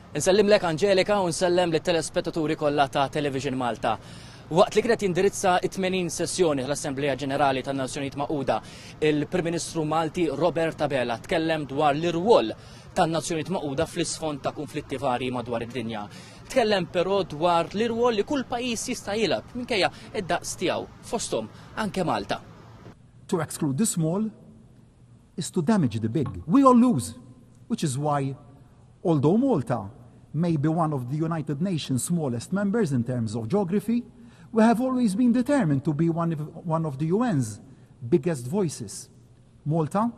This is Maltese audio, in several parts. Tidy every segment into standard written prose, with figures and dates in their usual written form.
Nsellimlek Angelika u nsellem lit-telespettaturi kollha ta' Television Malta. Waqt li kienet jindirizza 80 sessjoni tal-Assembleja Ġenerali tan-Nazzjonijiet Magħquda, il-Prim Ministru Malti Robert Abela tkellem dwar l-irwol tan-Nazzjonijiet Magħquda fl-isfond ta' konflitti varji madwar id-dinja. Tkellem però dwar l-irwol li kull pajjiż jista' jilgħab minkejja id-daqs tiegħu fosthom anke Malta. To exclude the small is to damage the big. We all lose, which is why, although Malta may be one of the United Nations' smallest members in terms of geography, we have always been determined to be one of the UN's biggest voices. Malta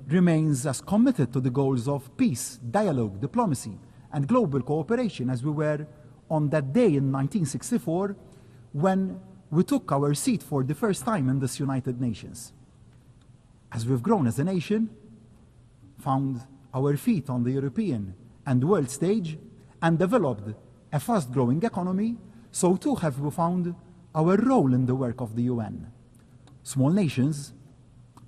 remains as committed to the goals of peace, dialogue, diplomacy, and global cooperation as we were on that day in 1964 when we took our seat for the first time in this United Nations. As we've grown as a nation, found our feet on the European and world stage, and developed a fast-growing economy, so too have we found our role in the work of the UN. Small nations,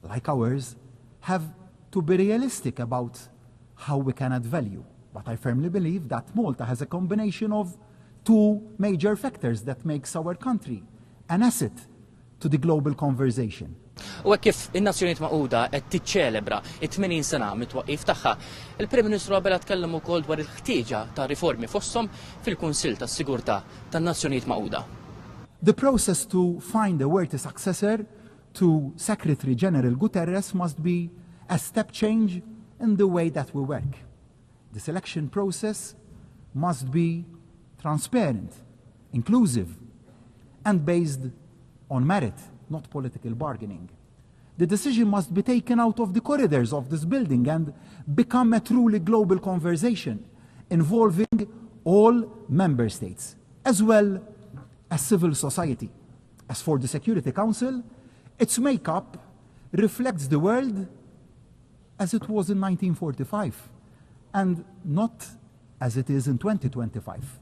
like ours, have to be realistic about how we can add value. But I firmly believe that Malta has a combination of two major factors that makes our country an asset to the global conversation. U kif in-Nazzjonijiet Magħquda qed tiċċelebra it-80 sena mit-twaqqif tagħha, il-Prim Ministru Abela tkellem ukoll dwar il-ħtieġa ta' riformi fosthom fil-Kunsill tas-Sigurtà tan-Nazzjonijiet Magħquda. The process to find a worthy successor to Secretary General Guterres must be a step change in the way that we work. The selection process must be transparent, inclusive, and based on merit, not political bargaining. The decision must be taken out of the corridors of this building and become a truly global conversation involving all member states, as well as civil society. As for the Security Council, its makeup reflects the world as it was in 1945 and not as it is in 2025.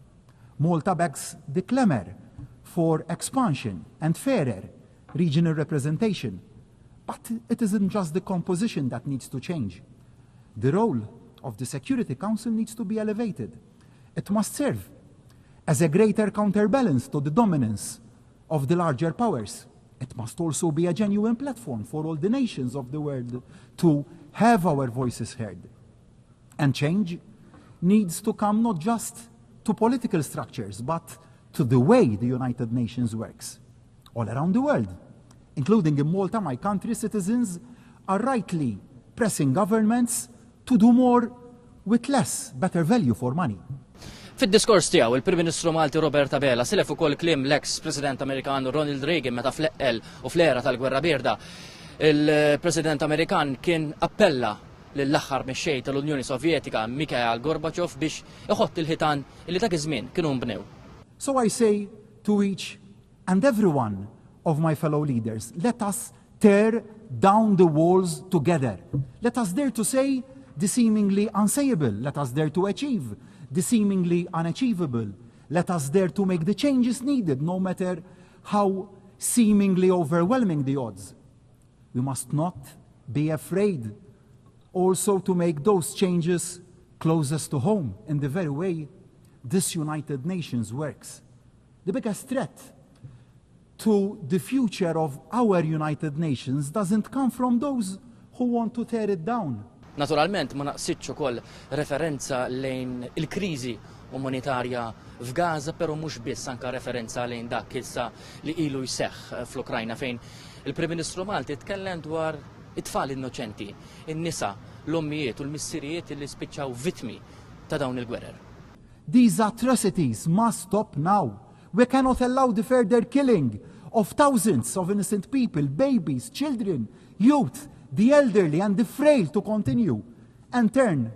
Malta backs the clamour for expansion and fairer regional representation. But it isn't just the composition that needs to change. The role of the Security Council needs to be elevated. It must serve as a greater counterbalance to the dominance of the larger powers. It must also be a genuine platform for all the nations of the world to have our voices heard. And change needs to come not just to political structures, but to the way the United Nations works. All around the world, including in Malta, my country, citizens are rightly pressing governments to do more with less, better value for money. Fid-diskors tiegħu il-Prim Ministru Malti Robert Abela silef ukoll kliem l-eks President Amerikan Ronald Reagan meta fleqqel u fl-era tal-Gwerra Bierda. Il-President Amerikan kien appella lill-aħħar mexxej tal-Unjoni Sovjetika Mikhail Gorbachev biex iħotti l-ħitan li dak iż-żmien kienu nbnew. So I say to each and every one of my fellow leaders, let us tear down the walls together. Let us dare to say the seemingly unsayable. Let us dare to achieve the seemingly unachievable. Let us dare to make the changes needed, no matter how seemingly overwhelming the odds. We must not be afraid also to make those changes closest to home in the very way this United Nations works. The biggest threat to the future of our United Nations doesn't come from those who want to tear it down. Naturalment ma naqsitx ukoll referenza lejn il-kriżi umanitarja f'Gaza, però mhux biss anke referenza lejn dak issa li ilu jseħħ fl-Ukrajna fejn il-Prim Ministru Malti tkellem dwar it-tfal innoċenti, in-nisa, l-ommijiet u l-missirijiet li spiċċaw vittmi ta' dawn il-gwerer. These atrocities must stop now. We cannot allow the further killing of thousands of innocent people, babies, children, youth, the elderly and the frail to continue and turn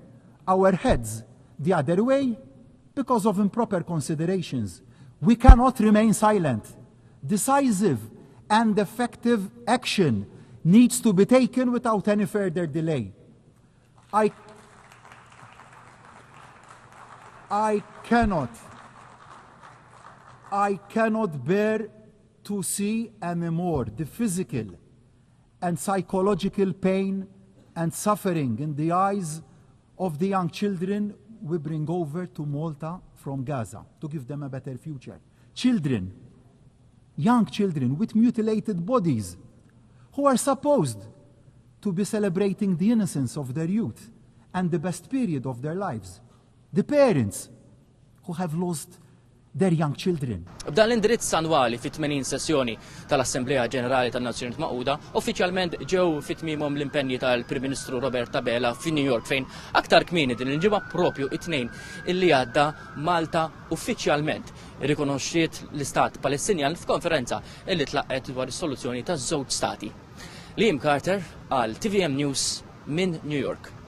our heads the other way because of improper considerations. We cannot remain silent. Decisive and effective action needs to be taken without any further delay. I cannot bear to see anymore the physical and psychological pain and suffering in the eyes of the young children we bring over to Malta from Gaza to give them a better future. Children, young children with mutilated bodies who are supposed to be celebrating the innocence of their youth and the best period of their lives. The parents who have lost their young children. B'dan l-indirizz annwali fit-80 sessjoni tal-Assembleja Ġenerali tan-Nazzjonijiet Magħquda uffiċjalment ġew fit-tmiemhom l-impenji tal-Prim Ministru Robert Tabela fi New York fejn aktar kmieni din il-ġimgħa propju it-tnejn illi għadda Malta uffiċjalment irrikonoxxiet l-Istat Palestinjan f'konferenza illi tlaqqet dwar is-soluzzjoni taż-żewġ stati. Liam Carter għal TVM News minn New York.